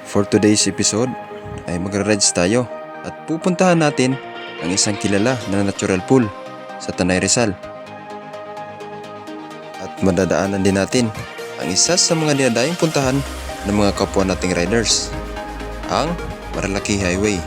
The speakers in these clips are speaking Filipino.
For today's episode ay magra-rides tayo at pupuntahan natin ang isang kilala na natural pool sa Tanay Rizal. At madadaanan din natin ang isa sa mga dinadayang puntahan ng mga kapwa nating riders, ang Marilaki Highway.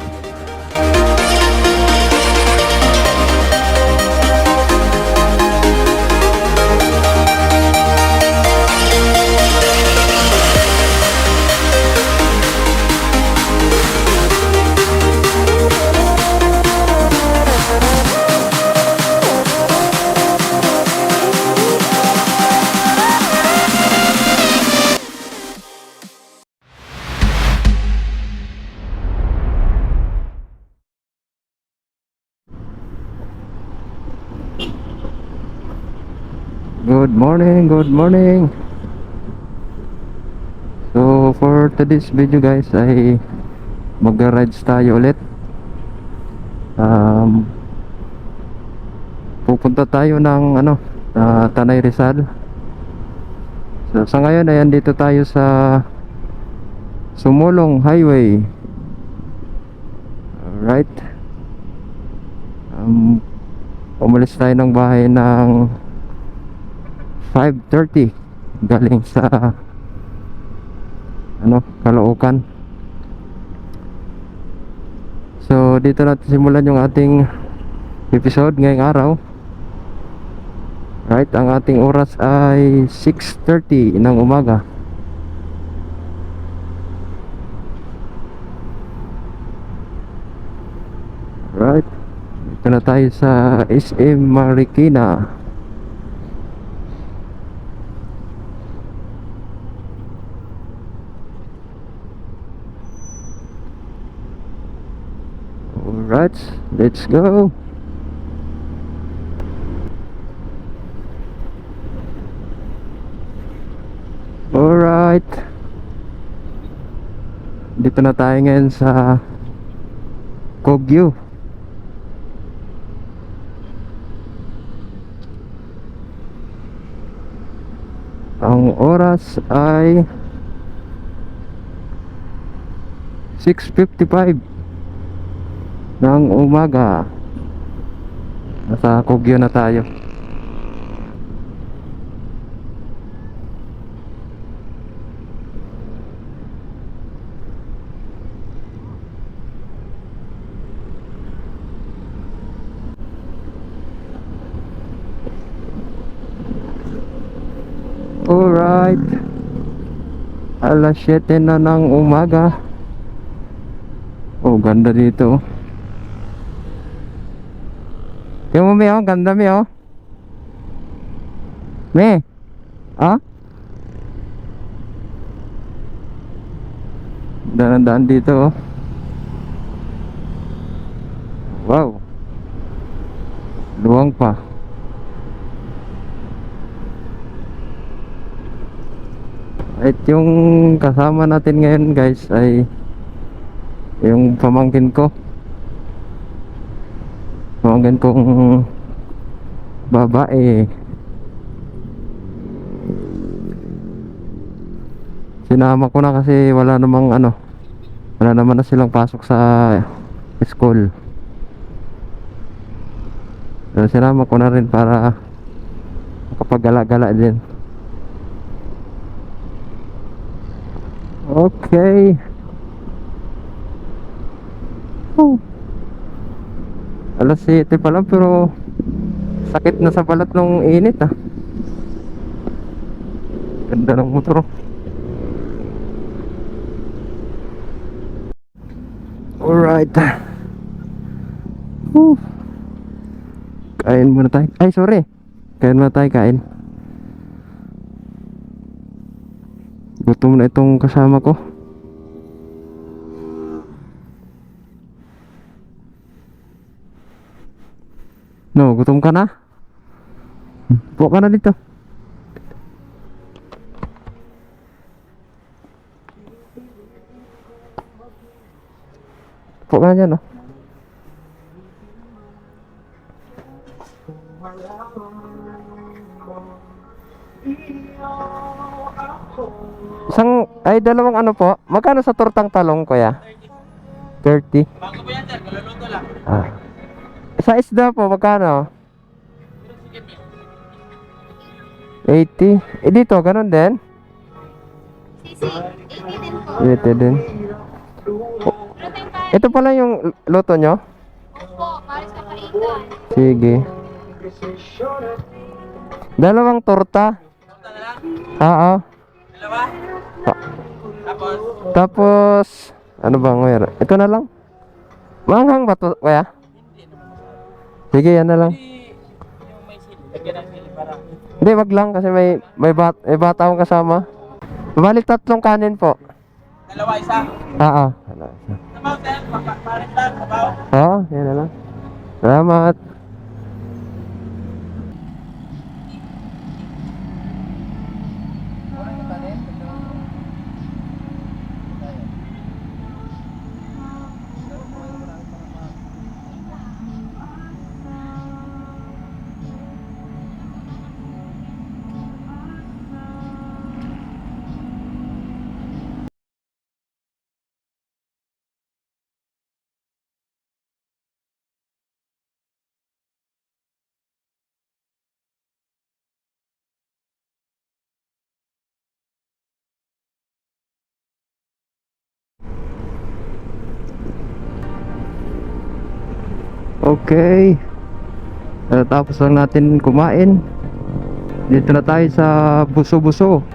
Good morning. So for today's video guys ay magra-rides tayo ulit. Pupunta tayo ng Tanay Rizal. So sa ngayon ay andito tayo sa Sumulong Highway. Alright. Umalis tayo ng bahay ng 5:30 galing sa Caloocan. So dito natin simulan yung ating episode ngayong araw. Right, ang ating oras ay 6:30 ng umaga. Right, dito na tayo sa SM Marikina. Alright, let's go. Alright, dito na tayo ngayon sa Kogyo. Ang oras ay 6:55 ng umaga. Nasa Kogyo na tayo. Alright, alas 7 na ng umaga. Oh, ganda dito. Tingnan mo, Me, oh. Ganda, Me, oh. Me. Ah? Daan dito, oh. Wow. Luwang pa. At yung kasama natin ngayon, guys, ay yung pamangkin ko. Pamangkin kong babae. Sinama ko na kasi wala naman na silang pasok sa school. So sinama ko na rin para makapag-gala-gala din. Okay. Alas 7 pa lang pero sakit na sa balat ng init, ah. Ganda ng motor. Alright. Kain muna tayo. Ay, sorry. Kain muna tayo, kain. Gutom na itong kasama ko. No, gutom ka na? Upo ka na dito. Upo ka na dyan, oh. Isang Ay, dalawang ano po? Magkano sa tortang talong, kuya? 30. Bago po yan, sir. Kaluluto lang. Ah. Sa isda po, magkano? 80. Eh, dito, ganun din? Sisi, 80 din po. 80 din. Protein tayo. Ito pala yung luto nyo? Opo, maris ka kaigan. Sige. Dalawang torta. Punta na lang. Oo. Dalawa. Ah. Tapos, Tapos, ano ba ngayon? Ito na lang. Manghang ba to, kuya? Sige, yan na lang. yung may sili. Lagyan ng sili para. Hindi, wag lang kasi may bata akong kasama. Balik 3 kanin po. Dalawa, isa. Oo. Sabaw, sir. Parin lang. Sabaw. Oo, yan na lang. Salamat. Okay. Tapos lang natin kumain. Dito na tayo sa Buso-Buso.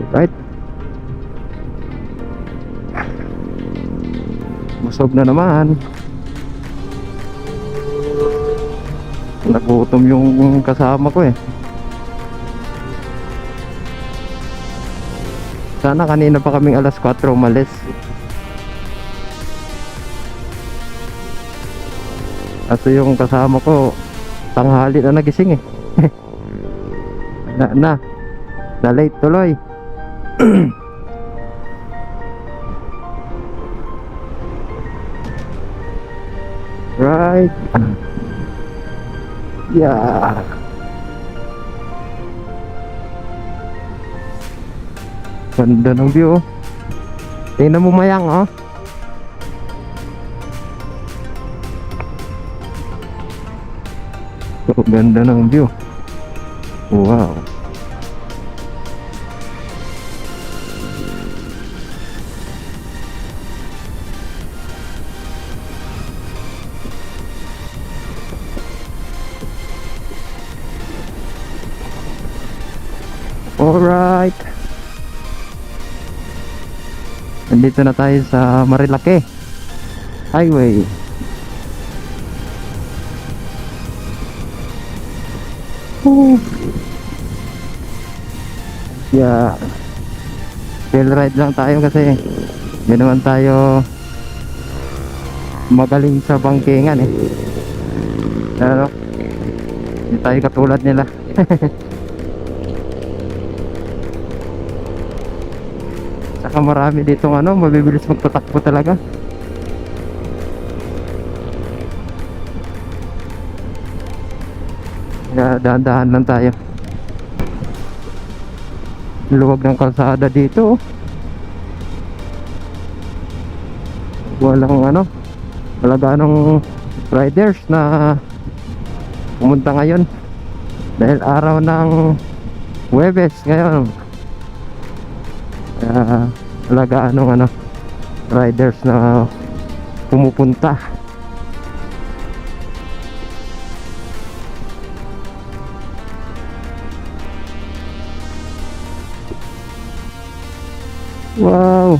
Right? Busog na naman. Nagutom yung kasama ko eh. Sana kanina pa kaming alas 4 umalis. At yung kasama ko tanghali na nagising eh. na late tuloy. Right. Yeah. Ganda ng view oh. Tingnan mo mayang oh. Oh, ganda ng view. Wow. Alright. Nandito na tayo sa Marilake Highway. Yeah. Chill ride lang tayo kasi hindi naman tayo magaling sa bangkingan eh. Pero hindi tayo katulad nila. Saka marami ditong ano, mabibilis magtatakbo talaga. Kaya dahan-dahan lang tayo. Luwag ng kalsada dito oh. Walang ano, wala ganong riders na pumunta ngayon dahil araw ng Huwebes ngayon. Kaya wala ganong ano, riders na pumupunta. Wow.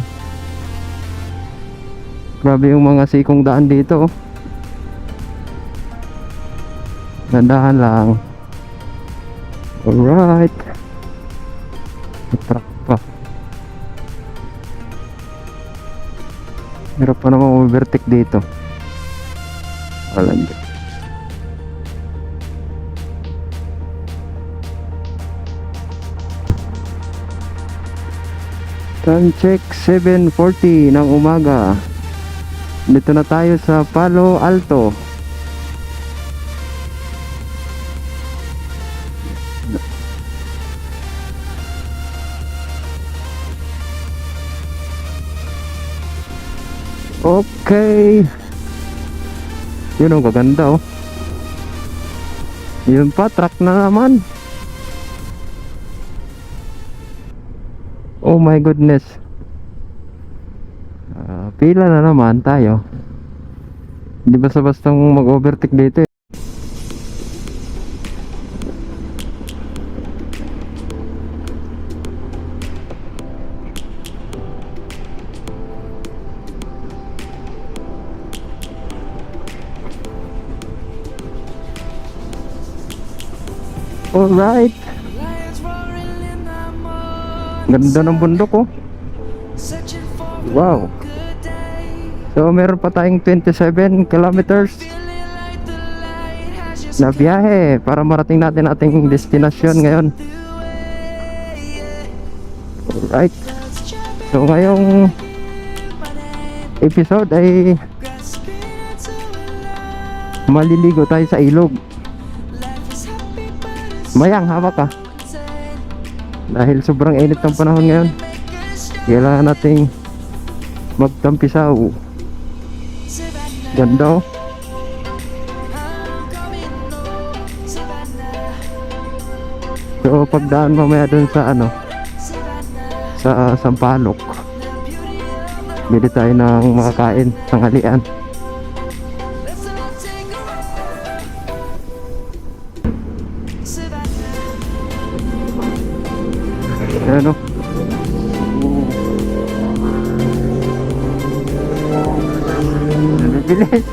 Grabe yung mga sikong daan dito oh. Gandahan lang. Alright. May truck pa. Hirap pa naman overtake dito. Walang. Time check 7:40 ng umaga. Dito na tayo sa Palo Alto. Okay. Yun ang gaganda oh. Yun pa, truck na naman. Oh my goodness. Pila na naman tayo. Hindi basta-bastang mag-overtake dito eh. Alright. Ganda ng bundok oh. Wow. So meron pa tayong 27 kilometers na biyahe para marating natin ating destinasyon ngayon. Alright. So ngayong episode ay maliligo tayo sa ilog. Mayang, hawak ka. Dahil sobrang init ng panahon ngayon, kailangan nating magtampisaw. Ganda oh. So pagdaan mamaya dun sa ano, sa Sampaloc, bili tayo ng makakain, tanghalian. Ano? Bilis.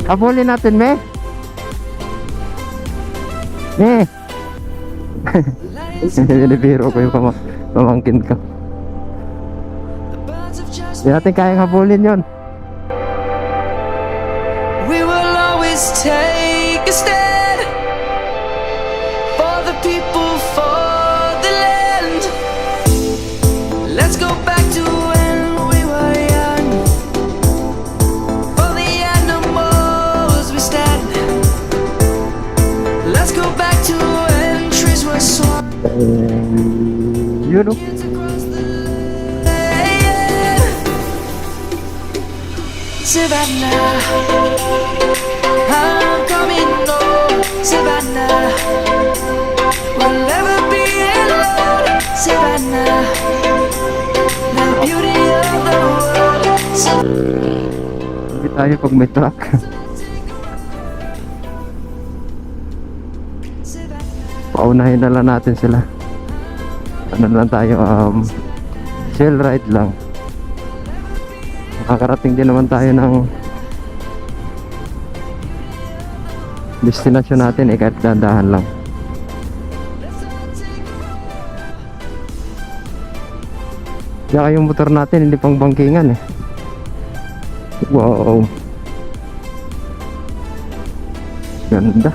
Habulin natin, me. Me. Nilibiro ko yung pamangkin ko. Hindi natin kayang habulin yun. We will always take a stand for the people, for the land. Let's go back to when we were young. For the animals we stand. Let's go back to when trees were swung. Yun oh. Savannah, I'm coming home. Savannah, we'll never be alone. Savannah, the beauty of the world. Hindi tayo pag may truck. Paunahin na lang natin sila. Ano lang tayo, chill ride lang. Makakarating din naman tayo ng destinasyon natin kahit dandahan lang. Kaya yung motor natin hindi pang bangkingan eh. Wow. Ganda.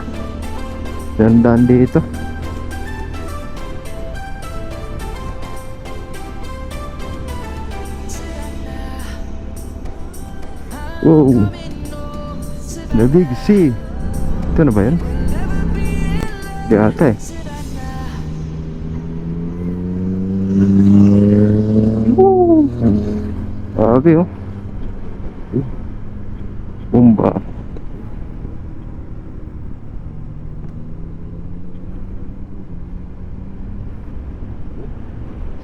Gandaan dito. Wow. The Big C. Ito na ba yan? Di ata eh. Woo. Grabe oh. Bumba.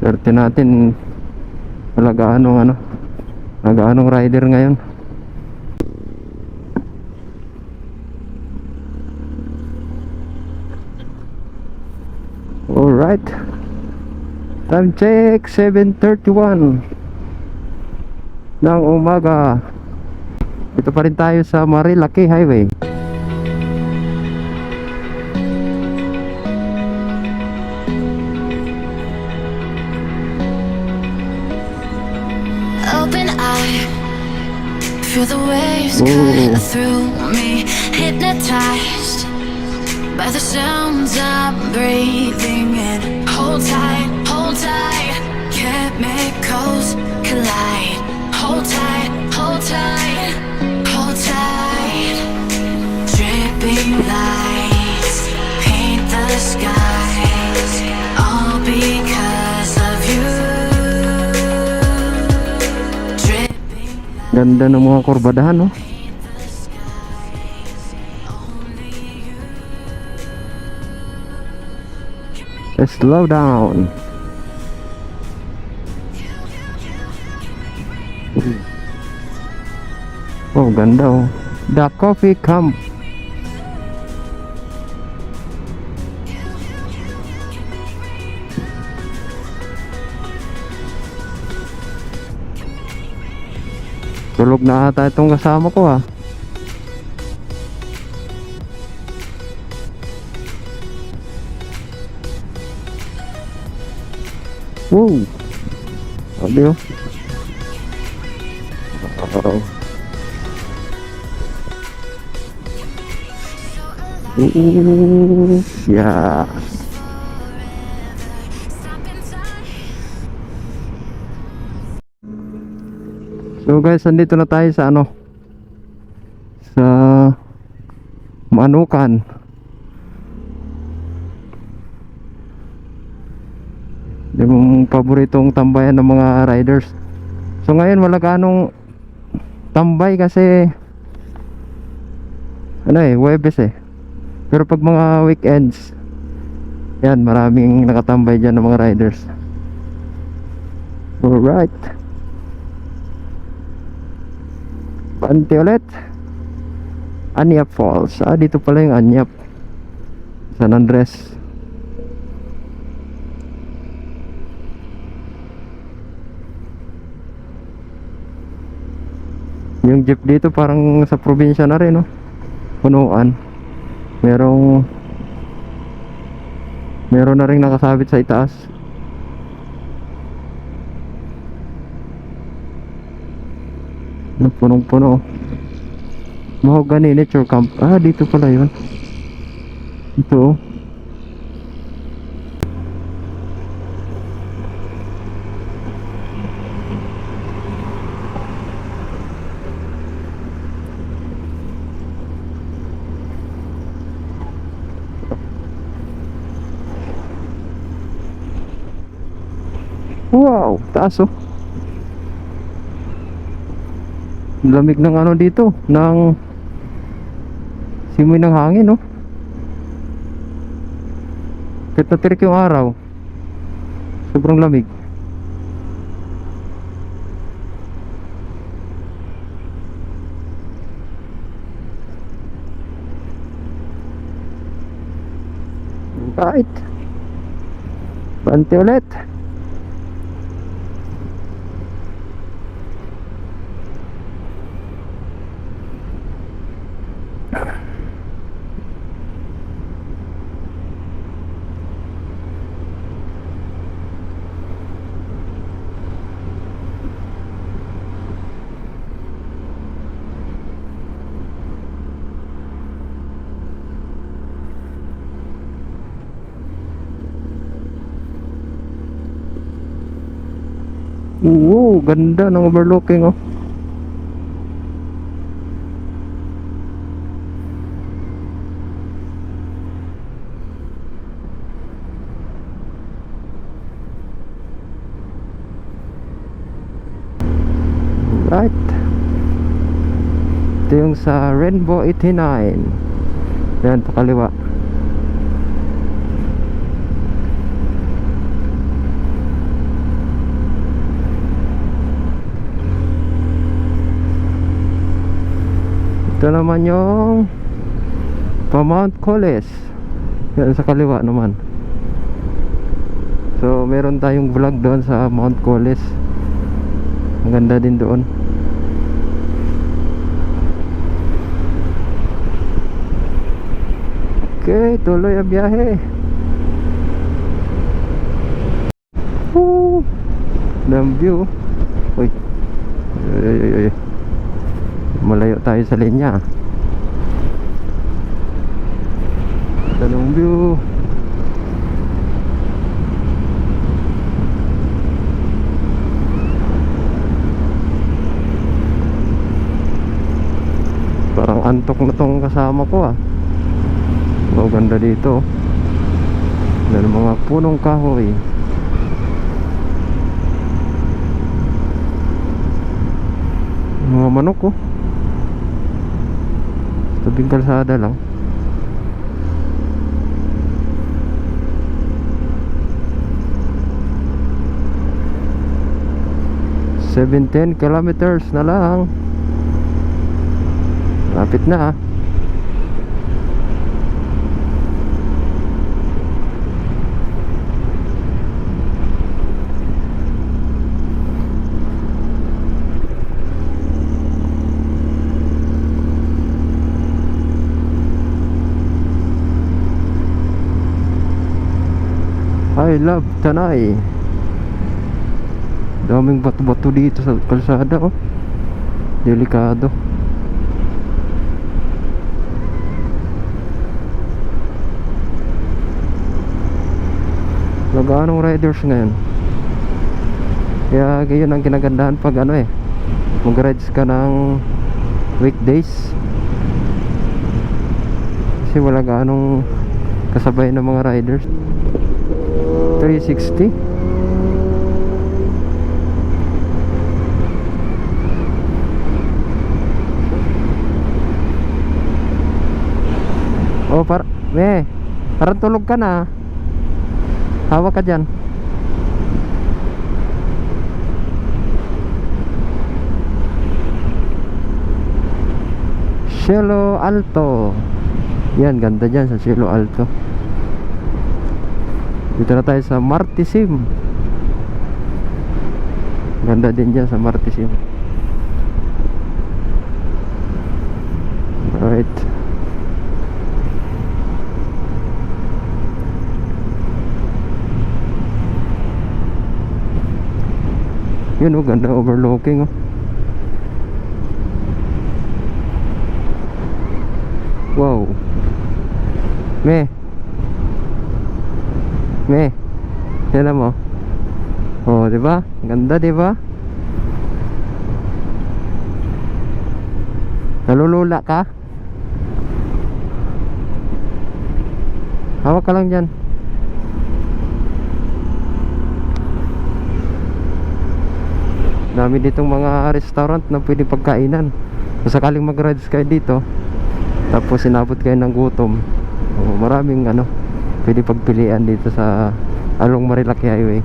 Swerte natin nagaanong nagaanong rider ngayon. Alright. Time check 7:31 ng umaga. Ito pa rin tayo sa Marilaki Highway. Open eye, feel the waves cut through me, hypnotized by the sounds I'm breathing in. Hold tight, chemicals collide. Hold tight, hold tight, hold tight. Dripping lights paint the skies, all because of you. Ganda ng mga kurbadahan, no? Slow down. Oh, ganda oh. The Coffee Camp. Tulog na ata itong kasama ko ah. Wow. Sabi oh. Yeah. So guys, andito na tayo sa ano, sa Manukan. Yung paboritong tambayan ng mga riders. So ngayon wala ganong tambay kasi ano eh, Huwebes eh. Pero pag mga weekends, yan, maraming nakatambay dyan ng mga riders. Alright. Panti ulit. Anyap Falls. Ah, dito pala yung Anyap. San Andres. Yung jeep dito parang sa probinsya na rin, no? Punuan. Meron na rin nakasabit sa itaas. Punong-puno. Mahogany Nature Camp. Ah, dito pala yun. Ito. Wow, taas oh. Lamig ng ano dito, ng simoy ng hangin oh. Kahit natirik yung araw, sobrang lamig. Right. Bante ulit. Oo, ganda ng overlooking oh. Right. Ito yung sa Rainbow 89. Yan, pakaliwa. Ito naman yung pa Mount Coles. Yan sa kaliwa naman. So meron tayong vlog doon sa Mount Coles. Ang ganda din doon. Okay, tuloy ang biyahe. Woo! Damn view. Uy. Ay. Malayo tayo sa linya. Tanong view. Parang antok na tong kasama ko ah. Oh, ganda dito. Meron mga punong kahoy. Mga mga manok oh. Tabing kalsada lang. $17 kilometers na lang. Lapit na ah. I love Tanay. Daming bato-bato dito sa kalsada oh. Delikado. Laganong riders ngayon. Kaya gayon ang ginagandahan pag ano eh, mag-rides ka ng weekdays. Kasi wala ganong kasabay ng mga riders. 360. Oh, parang tulog ka na. Hawak ka dyan. Cielo Alto. Yan, ganda dyan sa Cielo Alto. Dito na tayo sa Martisim. Ganda din dyan sa Martisim. Alright. Yun oh, ganda overlooking oh. Wow. Yan mo. Oh, 'di ba? Ganda, 'di ba? Nalulula ka? Hawak ka lang diyan. Dami ditong mga restaurant na pwede pagkainan. Kung sakaling mag-rides kayo dito, tapos sinabot kayo ng gutom, maraming ano pwede pagpilian dito sa Along Marilaki Highway.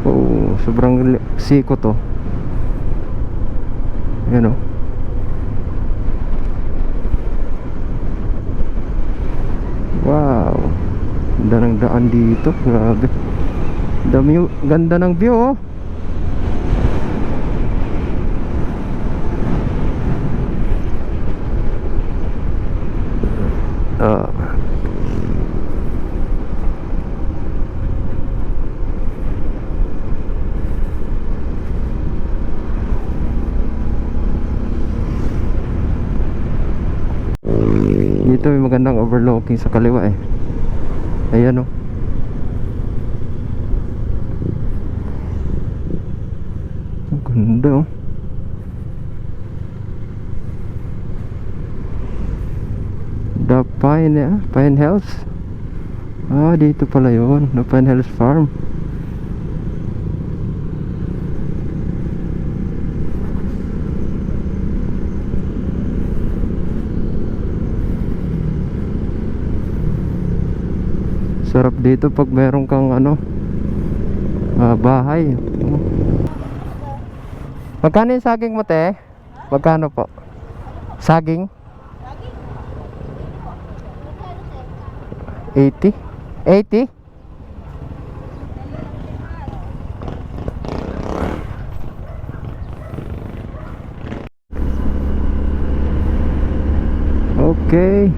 Oh, sobrang siko to. Ayan o. Wow, ganda ng daan dito. Grabe, ganda ng view oh. Dito may magandang overlooking sa kaliwa eh. Ayan oh. Ang ganda oh. The Pine Hills. Ah, dito pala yun. The Pine Hills Farm. Sarap dito pag meron kang ano, bahay. Magkano yung saging mo te? Magkano po? Saging? 80? 80? Okay.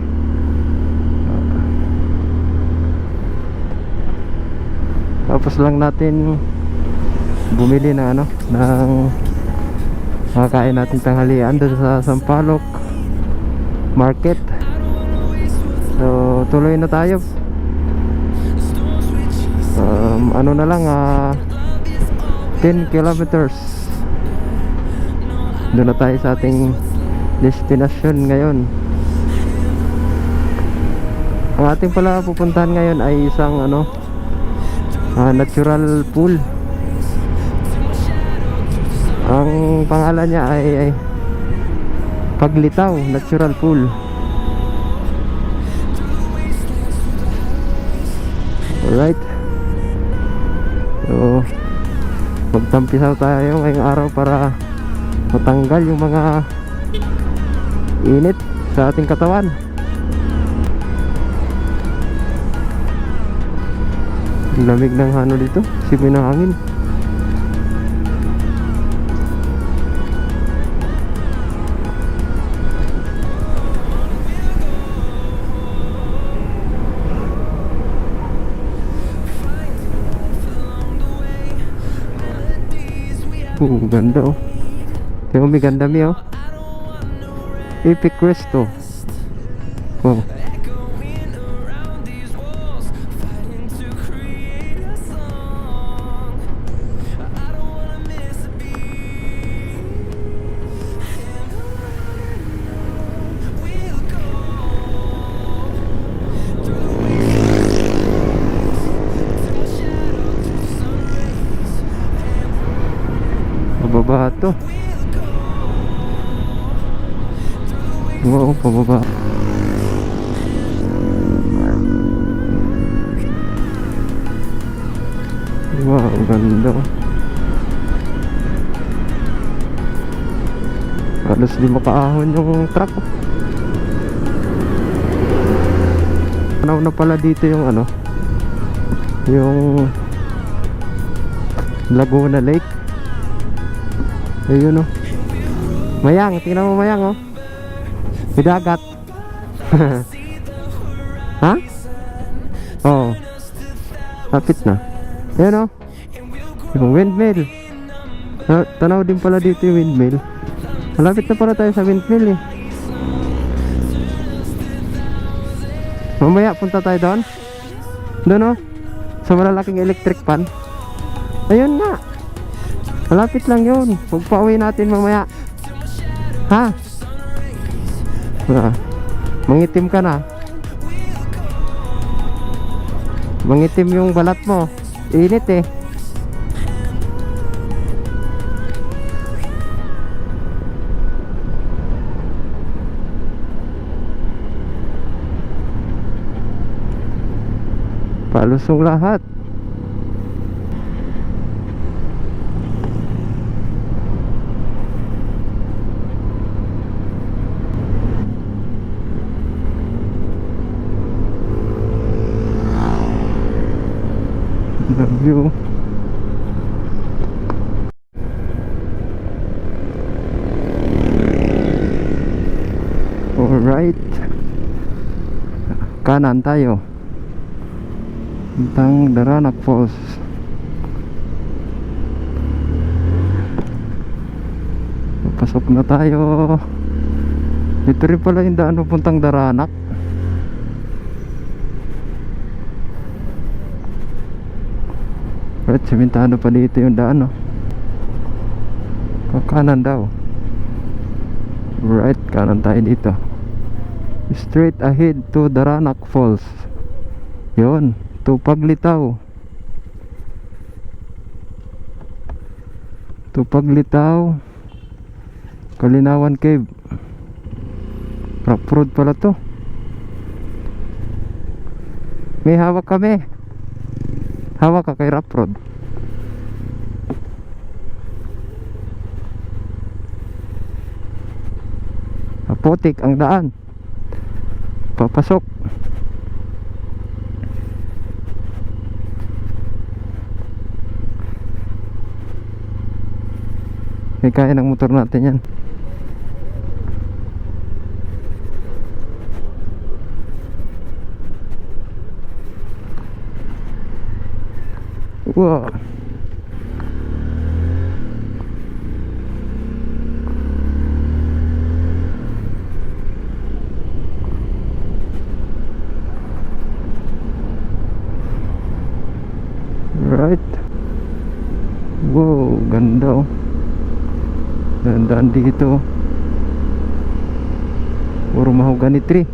Tapos lang natin bumili na ano, ng makakain natin tanghalian doon sa Sampaloc Market. So tuloy na tayo. Ano na lang 10 kilometers. Doon na tayo sa ating destination ngayon. Ang ating pala pupuntahan ngayon ay isang natural pool. Ang pangalan niya ay Paglitaw Natural Pool. Alright. So magtampisaw tayo ngayong araw para matanggal yung mga init sa ating katawan. Lamig ng dito, simoy ng hangin. Ganda oh. Tingnan mo, ganda mi oh. Epic Resto. Oh. Pababa to. Wow, pababa. Wow, ganda. Halos di makaahon yung truck. Tanaw na pala dito yung yung Laguna Lake. Ayun oh. Mayang, tingnan mo Mayang oh. May dagat. Ha? Oh. Lapit na. Ayun oh. Yung windmill. Tanaw din pala dito yung windmill. Malapit na pala tayo sa windmill eh. Mamaya punta tayo doon. Doon oh. Sa malalaking electric pan. Ayun nga. Malapit lang yun. Pagpa-uwi natin mamaya. Ha? Mangitim ka na. Mangitim yung balat mo. Init eh. Palusong lahat. Love you. Alright. Kanan tayo. Tentang Daranac Falls. Pasok na tayo. Ito rin pala yung daan papuntang Daranac. Right, simintado pa dito yung daan, no? Kanan daw. Right, kanan tayo dito. Straight ahead to Daranac Falls. Yun, to Paglitaw. To Paglitaw Kalinawan Cave. Rock road pala to. May hawak kami. Hawak ka kay rough road. Apotik ang daan. Papasok. May kaya ng motor natin yan. Wow. Right. Whoa. daan dito. Puro mahogany tree.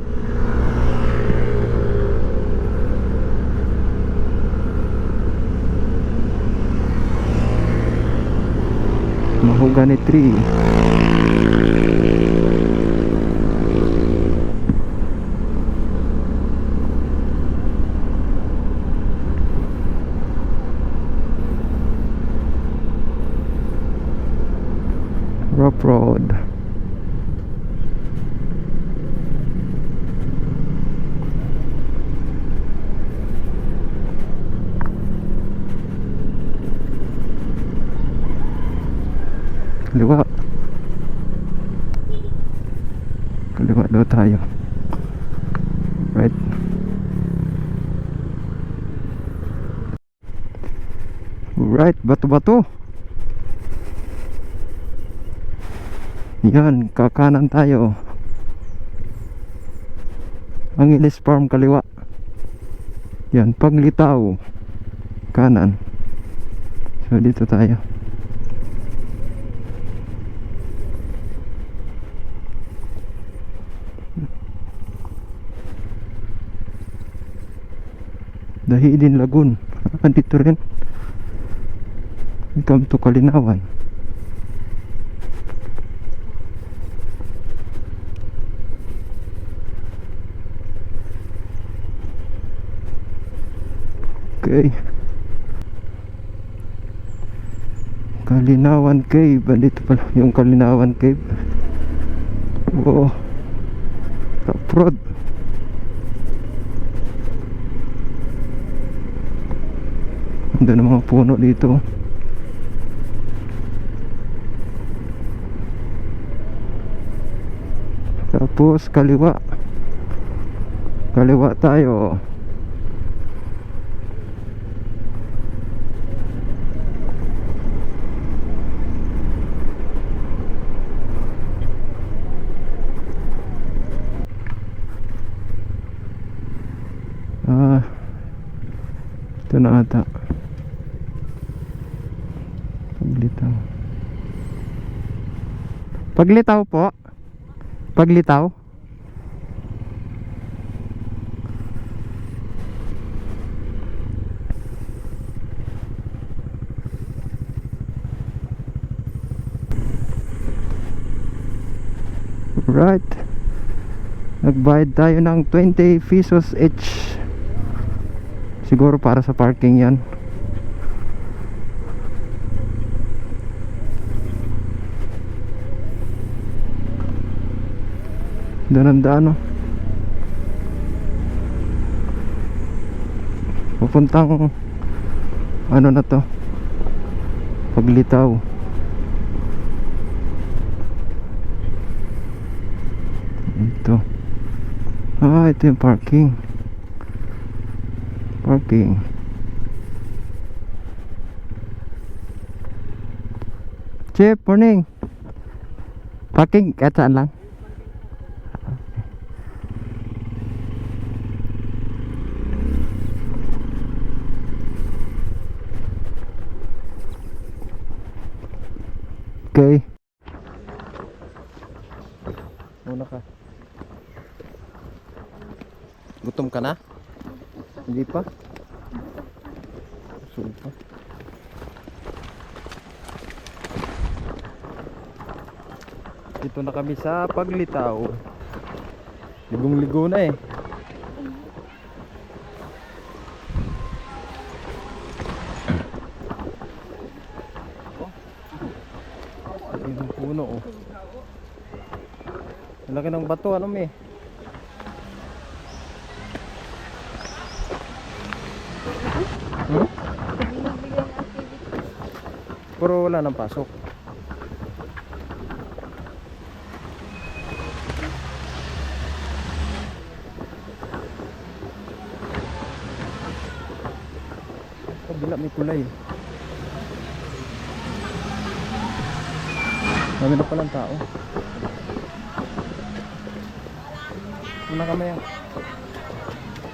Mahogany tree. Rough road. Kaliwa. Kaliwa daw tayo. Right. Right, bato-bato. Yan, kakanan tayo. Angeles Farm kaliwa. Yan, Paglitaw kanan. So dito tayo. The Hidden Lagoon. Dito rin. Welcome to Kalinawan. Okay. Kalinawan Cave. Dito pala yung Kalinawan Cave. Wow. Rough road. Ganda ng mga puno dito. Tapos kaliwa. Kaliwa tayo. Ito na ata. Paglitaw. Paglitaw po. Paglitaw. Right. Nagbayad tayo ng 20 pesos each. Siguro para sa parking yan. Doon ang daan, no? Pupuntang ano na to, Paglitaw. Ito. Ito yung parking. Parking. Chip, morning. Parking kahit saan lang. Okay. Muna ka. Gutom ka na? Hindi pa? Gutom pa. Dito na kami sa Paglitaw. Ligong-ligo na eh. Yung puno oh. Ang laki ng bato, ano me? Pero wala nang pasok. Kabila may kulay. Dami na palang tao. Wala ka maya.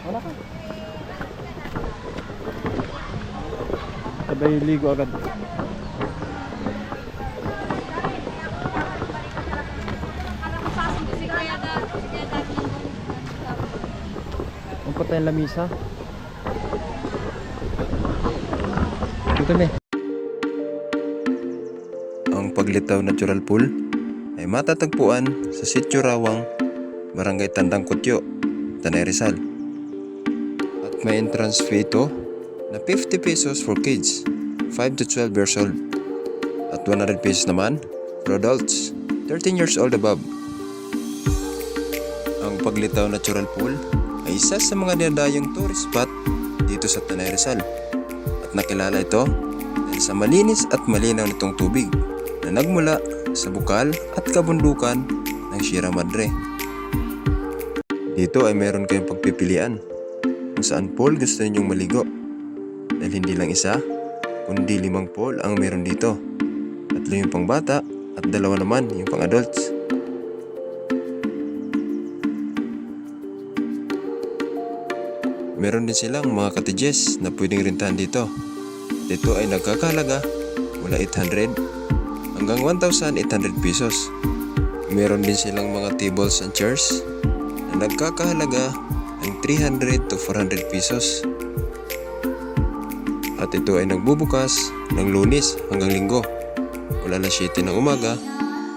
Wala ka. Sabay ligo agad. tayong lamisa. Dito na. Ang Paglitaw Natural Pool ay matatagpuan sa Sitio Rawang, Barangay Tandang Kutyo, Tanay Rizal. At may entrance fee ito na 50 pesos for kids 5 to 12 years old at 100 pesos naman for adults 13 years old above. Ang Paglitaw Natural Pool ay isa sa mga dinadayong tourist spot dito sa Tanay Rizal at nakilala ito dahil sa malinis at malinaw nitong tubig na nagmula sa bukal at kabundukan ng Sierra Madre. Dito ay meron kayong pagpipilian kung saan pool gusto ninyong maligo dahil hindi lang isa kundi 5 pool ang meron dito, 3 yung pang bata at 2 naman yung pang adults. Meron din silang mga cottages na pwedeng rintahan dito at ito ay nagkakahalaga mula 800 hanggang 1,800 pesos. Meron din silang mga tables and chairs na nagkakahalaga ng 300 to 400 pesos. At ito ay nagbubukas ng Lunes hanggang Linggo mula alas 7 ng umaga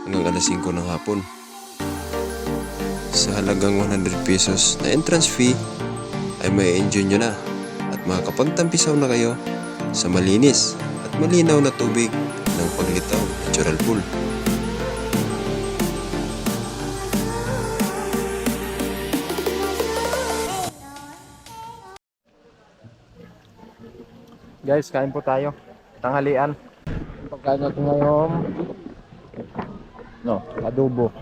hanggang alas 5 ng hapon. Sa halagang 100 pesos na entrance fee ay may enjoy nyo na at makakapagtampisaw na kayo sa malinis at malinaw na tubig ng Paglitaw Natural Pool. Guys, kain po tayo. Tanghalian. Pagkain natin ngayon, adobo.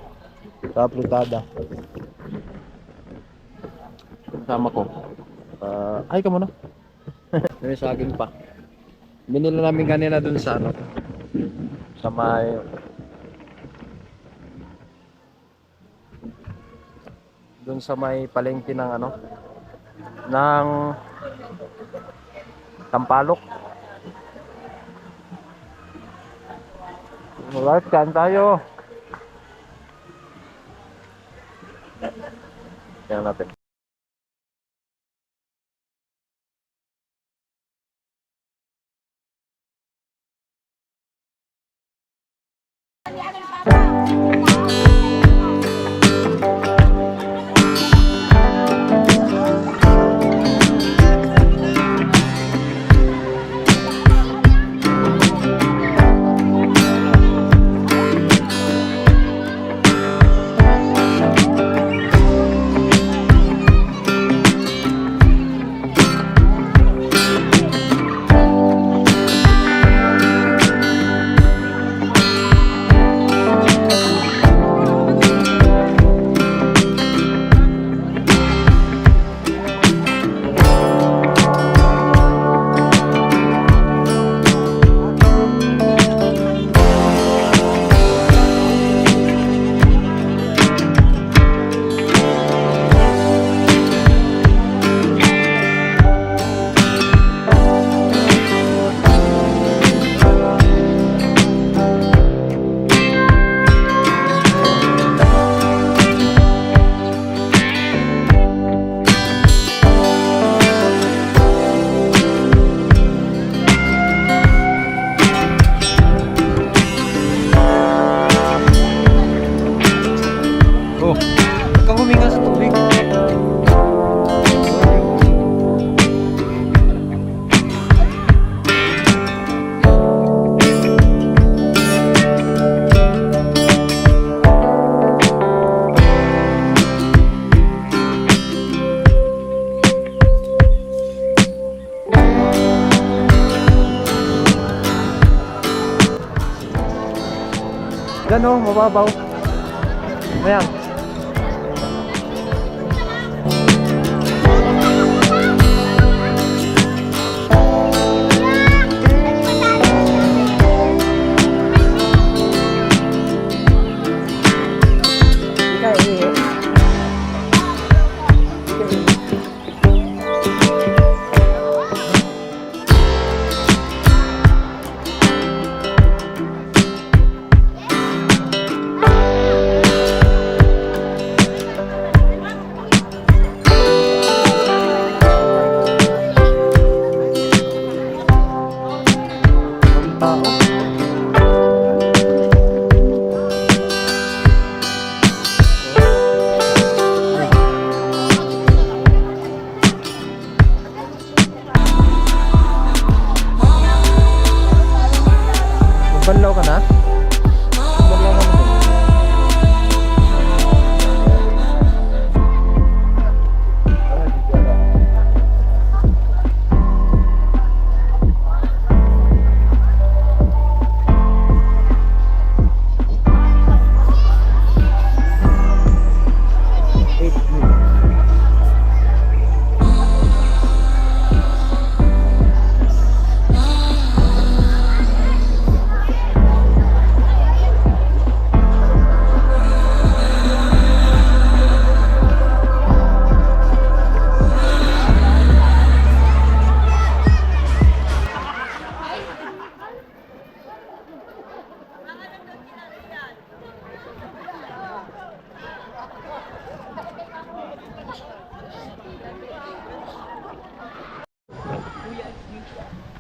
Sa prutada. Kasama ko. Ay ka muna. May saging pa. Binili namin kanina dun sa sa may dun sa may palengke ng ng Sampalok. Alright, kain tayo. Tingnan natin. Yan o, mababaw. Ayan.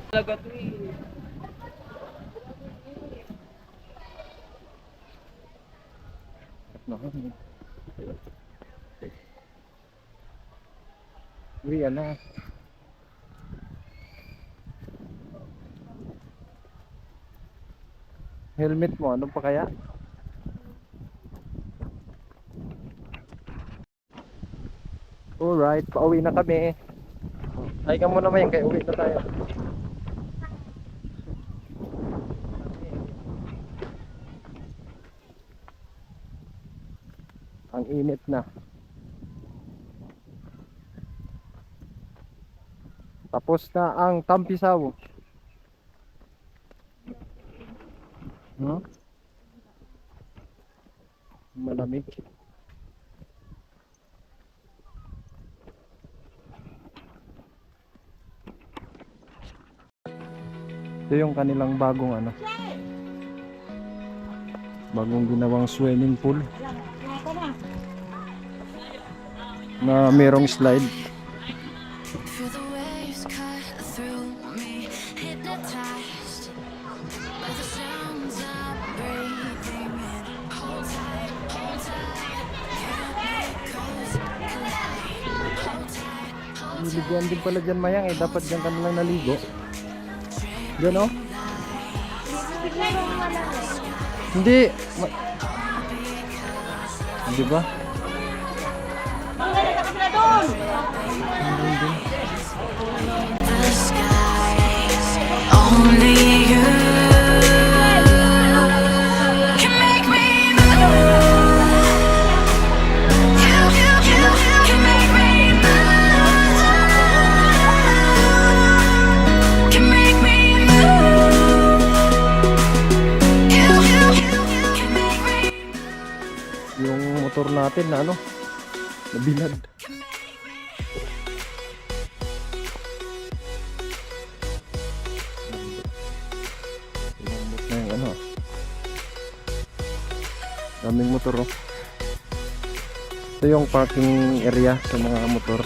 Talaga to eh. Uy, ano? Helmet mo, ano pa kaya? Alright, pauwi na kami. Ay ka muna Mayang, kaya uwi na tayo. Ang init na. Tapos na ang Tampisaw. Malamig. Ito yung kanilang bagong bagong ginawang swimming pool na merong slide. Feel the waves cut through me, hypnotized by the sounds I'm breathing in. Hold tight, can't let goes collide. Hold tight, Niliguan din pala dyan Mayang dapat dyan ka nalang naligo. Dyan oh. Hindi. Di ba? the skies. Only you can make me move. You can make me move. Can make me move. You can make me. Yung motor natin na nabilad. Lambot na yung daming motor oh. Ito yung parking area sa mga motor.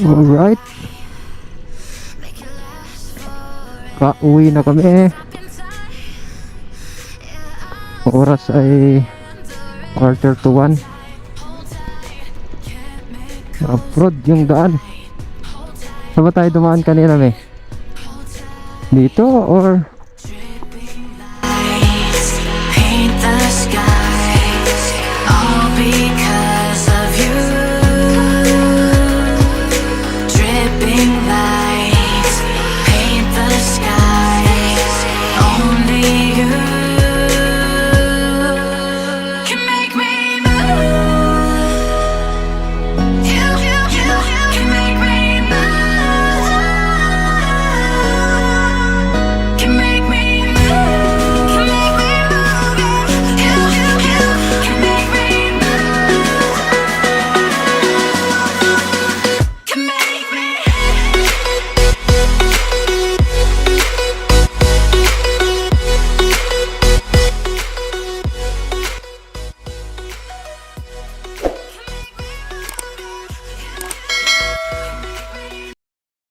Alright, pauwi na kami. Oras ay 1:45. Off-road yung daan. Saan ba tayo dumaan kanina Dito or